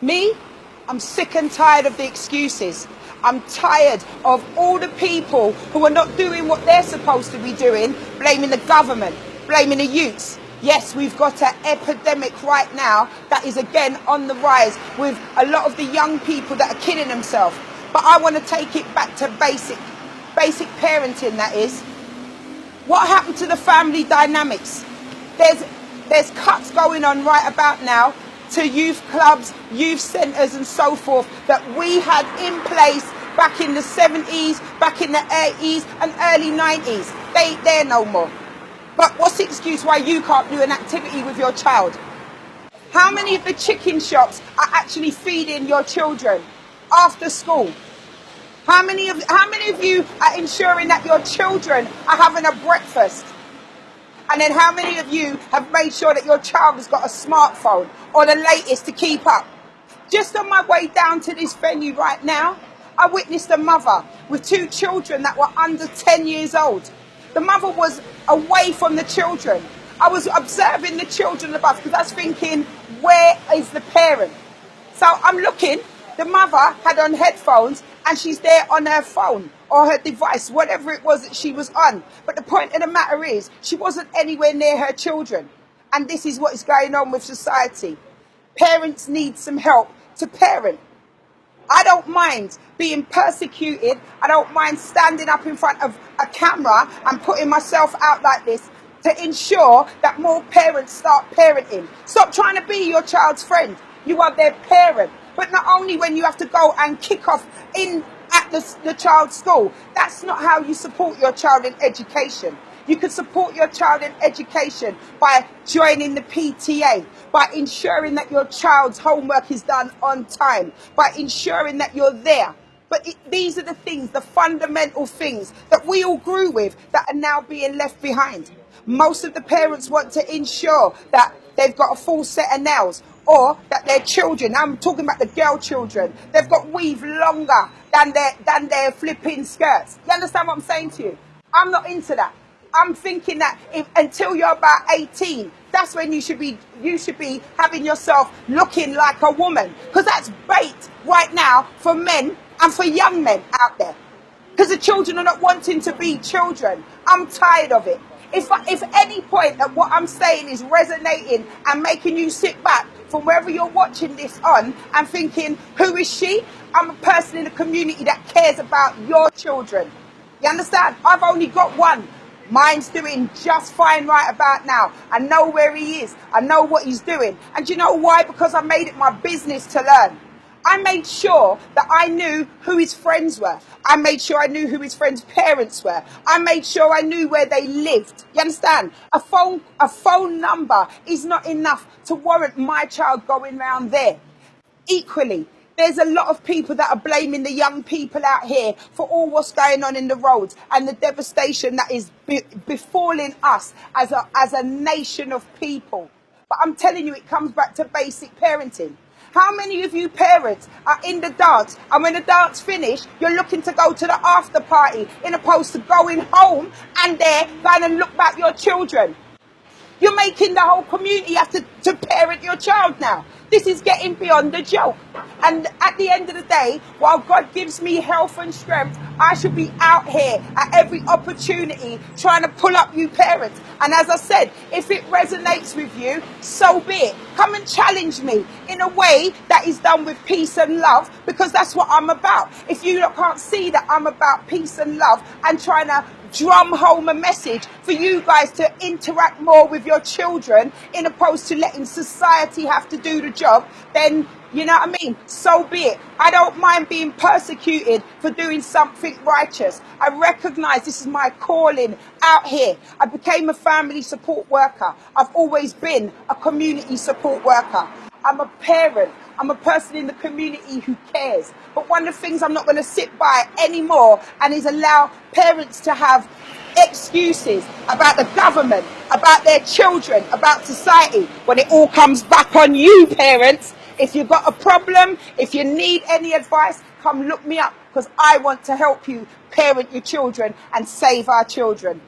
Me, I'm sick and tired of the excuses. I'm tired of all the people who are not doing what they're supposed to be doing, blaming the government, blaming the youths. Yes, we've got an epidemic right now that is again on the rise with a lot of the young people that are killing themselves. But I want to take it back to basic parenting, that is. What happened to the family dynamics? There's cuts going on right about now to youth clubs, youth centres and so forth that we had in place back in the 70s, back in the 80s and early 90s. They ain't there no more. But what's the excuse why you can't do an activity with your child? How many of the chicken shops are actually feeding your children after school? How many of you are ensuring that your children are having a breakfast? And then how many of you have made sure that your child has got a smartphone or the latest to keep up? Just on my way down to this venue right now, I witnessed a mother with 2 children that were under 10 years old. The mother was away from the children. I was observing the children above because I was thinking, where is the parent? So I'm looking, the mother had on headphones and she's there on her phone or her device, whatever it was that she was on. But the point of the matter is, she wasn't anywhere near her children. And this is what is going on with society. Parents need some help to parent. I don't mind being persecuted. I don't mind standing up in front of a camera and putting myself out like this to ensure that more parents start parenting. Stop trying to be your child's friend. You are their parent. But not only when you have to go and kick off at the child's school. That's not how you support your child in education. You can support your child in education by joining the PTA, by ensuring that your child's homework is done on time, by ensuring that you're there. But these are the things, the fundamental things that we all grew with that are now being left behind. Most of the parents want to ensure that they've got a full set of nails or that their children, I'm talking about the girl children, they've got weave longer than their flipping skirts. You understand what I'm saying to you? I'm not into that. I'm thinking that until you're about 18, that's when you should be having yourself looking like a woman. Because that's bait right now for men and for young men out there. Because the children are not wanting to be children. I'm tired of it. If any point that what I'm saying is resonating and making you sit back from wherever you're watching this on and thinking, who is she? I'm a person in the community that cares about your children. You understand? I've only got one. Mine's doing just fine right about now. I know where he is. I know what he's doing. And do you know why? Because I made it my business to learn. I made sure that I knew who his friends were. I made sure I knew who his friends' parents were. I made sure I knew where they lived. You understand? A phone number is not enough to warrant my child going round there. Equally, there's a lot of people that are blaming the young people out here for all what's going on in the roads and the devastation that is befalling us as a nation of people. But I'm telling you, it comes back to basic parenting. How many of you parents are in the dance and when the dance finished, you're looking to go to the after party in opposed to going home and there going and look back your children? You're making the whole community have to parent your child now. This is getting beyond the joke. And at the end of the day, while God gives me health and strength, I should be out here at every opportunity trying to pull up you parents. And as I said, if it resonates with you, so be it. Come and challenge me in a way that is done with peace and love, because that's what I'm about. If you can't see that I'm about peace and love and trying to drum home a message for you guys to interact more with your children in opposed to letting society have to do the job, then you know what I mean? So be it. I don't mind being persecuted for doing something righteous. I recognize this is my calling out here. I became a family support worker. I've always been a community support worker. I'm a parent. I'm a person in the community who cares. But one of the things I'm not going to sit by anymore and is allow parents to have excuses about the government, about their children, about society, when it all comes back on you, parents. If you've got a problem, if you need any advice, come look me up, because I want to help you parent your children and save our children.